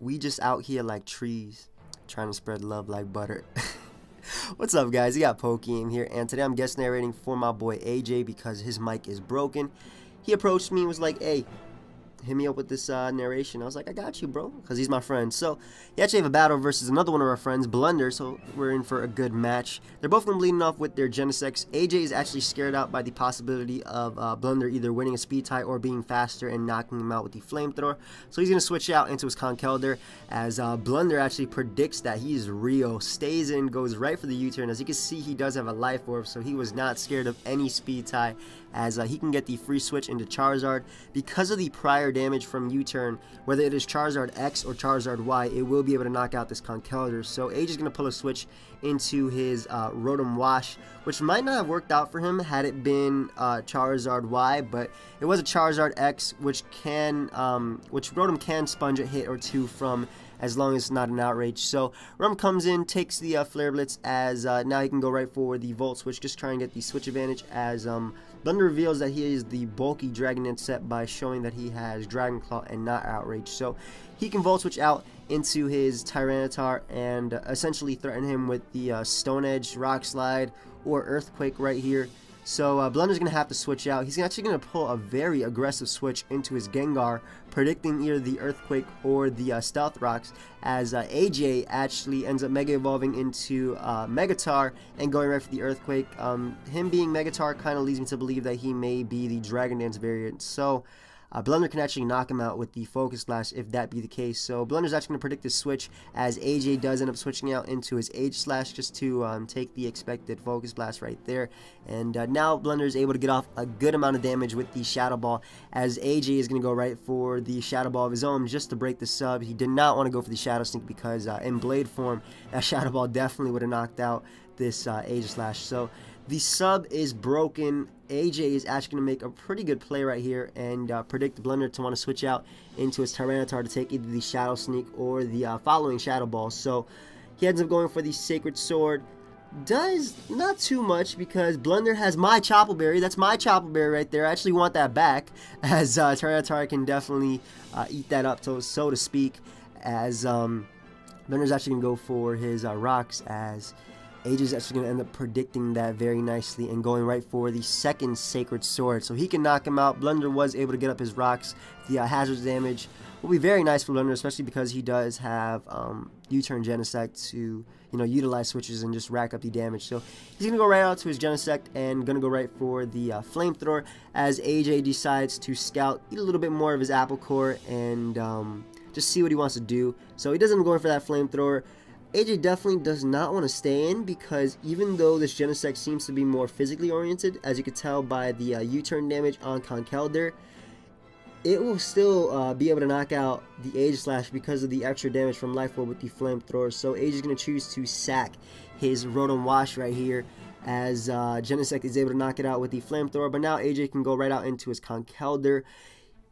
We just out here like trees, trying to spread love like butter. What's up, guys? You got PokeaimMD here, and today I'm guest narrating for my boy AJ because his mic is broken. He approached me and was like, hey, hit me up with this narration. I was like, I got you, bro, because he's my friend. So he actually have a battle versus another one of our friends, Blunder, so we're in for a good match. They're both going to be leading off with their Genesects. AJ is actually scared out by the possibility of Blunder either winning a speed tie or being faster and knocking him out with the flamethrower. So he's going to switch out into his Conkeldurr, as Blunder actually predicts that he's real, stays in, goes right for the U-turn. As you can see, he does have a life orb, so he was not scared of any speed tie, as he can get the free switch into Charizard. Because of the prior damage from U-turn, whether it is Charizard X or Charizard Y, it will be able to knock out this Conkeldurr. So AJ is going to pull a switch into his Rotom Wash, which might not have worked out for him had it been Charizard Y, but it was a Charizard X, which Rotom can sponge a hit or two from, as long as it's not an outrage. So Rotom comes in, takes the Flare Blitz, as now he can go right for the Volt Switch, just try and get the switch advantage, as Blunder reveals that he is the bulky Dragon Dance set by showing that he has Dragon Claw and not Outrage. So he can Volt Switch out into his Tyranitar and essentially threaten him with the Stone Edge, Rock Slide, or Earthquake right here. So Blunder's going to have to switch out. He's actually going to pull a very aggressive switch into his Gengar, predicting either the Earthquake or the Stealth Rocks, as AJ actually ends up Mega Evolving into Megatar and going right for the Earthquake. Him being Megatar kind of leads me to believe that he may be the Dragon Dance variant. So Blunder can actually knock him out with the Focus Blast if that be the case. So Blunder's actually going to predict this switch, as AJ does end up switching out into his Age Slash just to take the expected Focus Blast right there. And now Blunder is able to get off a good amount of damage with the Shadow Ball, as AJ is going to go right for the Shadow Ball of his own just to break the sub. He did not want to go for the Shadow Sneak because in Blade form, that Shadow Ball definitely would have knocked out this Age Slash. So the sub is broken. AJ is actually going to make a pretty good play right here and predict Blunder to want to switch out into his Tyranitar to take either the Shadow Sneak or the following Shadow Ball. So he ends up going for the Sacred Sword. Does not too much because Blunder has my Chople Berry. That's my Chople Berry right there. I actually want that back, as Tyranitar can definitely eat that up, so to speak, as Blunder's actually going to go for his Rocks, as AJ is actually going to end up predicting that very nicely and going right for the second Sacred Sword. So he can knock him out. Blunder was able to get up his Rocks. The hazard damage will be very nice for Blunder, especially because he does have U-turn Genesect to utilize switches and just rack up the damage. So he's going to go right out to his Genesect and going to go right for the Flamethrower, as AJ decides to scout, eat a little bit more of his Apple Core, and just see what he wants to do. So he doesn't go for that Flamethrower. AJ definitely does not want to stay in, because even though this Genesect seems to be more physically oriented, as you could tell by the U-turn damage on Conkeldurr, it will still be able to knock out the Age Slash because of the extra damage from Life Orb with the Flamethrower. So AJ is going to choose to sack his Rotom Wash right here, as Genesect is able to knock it out with the Flamethrower. But now AJ can go right out into his Conkeldurr.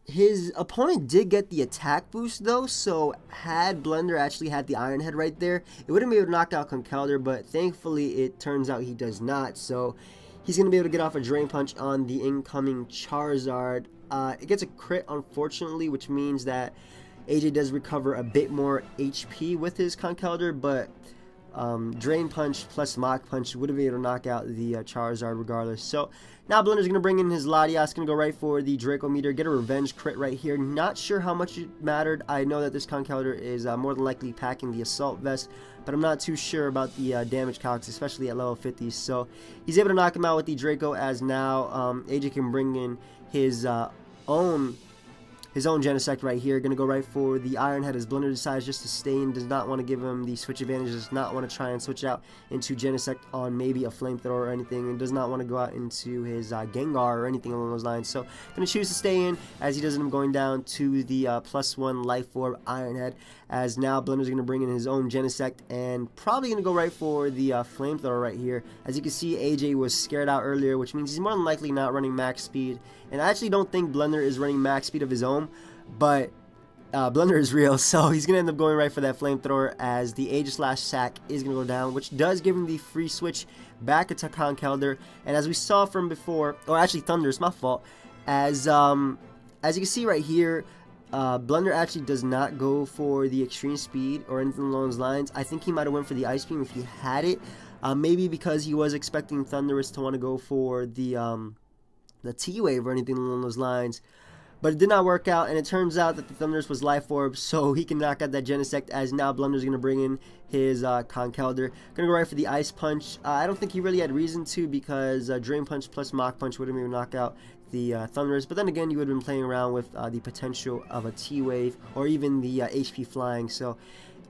His opponent did get the attack boost though, so had Blunder actually had the Iron Head right there, it wouldn't be able to knock out Conkeldurr, but thankfully it turns out he does not. So he's going to be able to get off a Drain Punch on the incoming Charizard. It gets a crit, unfortunately, which means that AJ does recover a bit more HP with his Conkeldurr, but Drain Punch plus Mach Punch would have been able to knock out the Charizard regardless. So now Blunder's going to bring in his Latias, going to go right for the Draco Meteor, get a Revenge crit right here. Not sure how much it mattered. I know that this Conkeldurr is more than likely packing the Assault Vest, but I'm not too sure about the damage calcs, especially at level 50. So he's able to knock him out with the Draco, as now AJ can bring in his own Genesect right here. Going to go right for the Iron Head, as Blunder decides just to stay in, does not want to give him the switch advantage, does not want to try and switch out into Genesect on maybe a Flamethrower or anything, and does not want to go out into his Gengar or anything along those lines. So going to choose to stay in, as he does end up going down to the +1 Life Orb Iron Head, as now Blunder's going to bring in his own Genesect and probably going to go right for the Flamethrower right here. As you can see, AJ was scared out earlier, which means he's more than likely not running max speed, and I actually don't think Blunder is running max speed of his own, but Blunder is real, so he's going to end up going right for that Flamethrower, as the Age Slash sack is going to go down, which does give him the free switch back into Conkeldurr. And as we saw from before, or actually Thunder, it's my fault, as you can see right here, Blunder actually does not go for the extreme speed or anything along those lines. I think he might have went for the ice beam if he had it. Maybe because he was expecting Thunderous to want to go for the T-Wave or anything along those lines. But it did not work out, and it turns out that the Thunderous was Life Orb, so he can knock out that Genesect, as now Blunder's going to bring in his Conkeldurr. Going to go right for the Ice Punch. I don't think he really had reason to, because Drain Punch plus Mach Punch would have maybe knocked out the Thunderous. But then again, you would have been playing around with the potential of a T-Wave, or even the HP Flying. So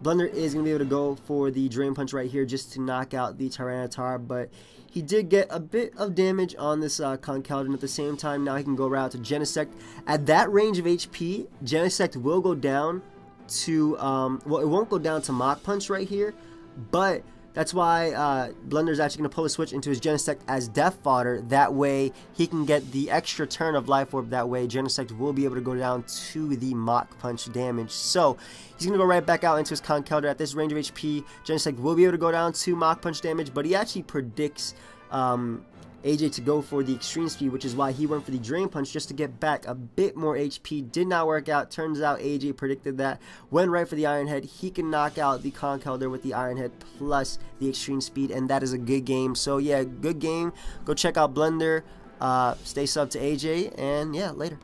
Blunder is going to be able to go for the Drain Punch right here just to knock out the Tyranitar, but he did get a bit of damage on this Conkeldurr, and at the same time, now he can go right out to Genesect. At that range of HP, Genesect will go down to, well, it won't go down to Mach Punch right here, but that's why Blunder's actually going to pull a switch into his Genesect as Death Fodder. That way, he can get the extra turn of Life Orb. That way, Genesect will be able to go down to the Mach Punch damage. So, he's going to go right back out into his Conkeldurr. At this range of HP, Genesect will be able to go down to Mach Punch damage, but he actually predicts AJ to go for the extreme speed, which is why he went for the Drain Punch just to get back a bit more HP. Did not work out. Turns out AJ predicted that. Went right for the Iron Head. He can knock out the Conkeldurr with the Iron Head plus the extreme speed, and that is a good game. So yeah, good game. Go check out Blunder. Stay sub to AJ, and yeah, later.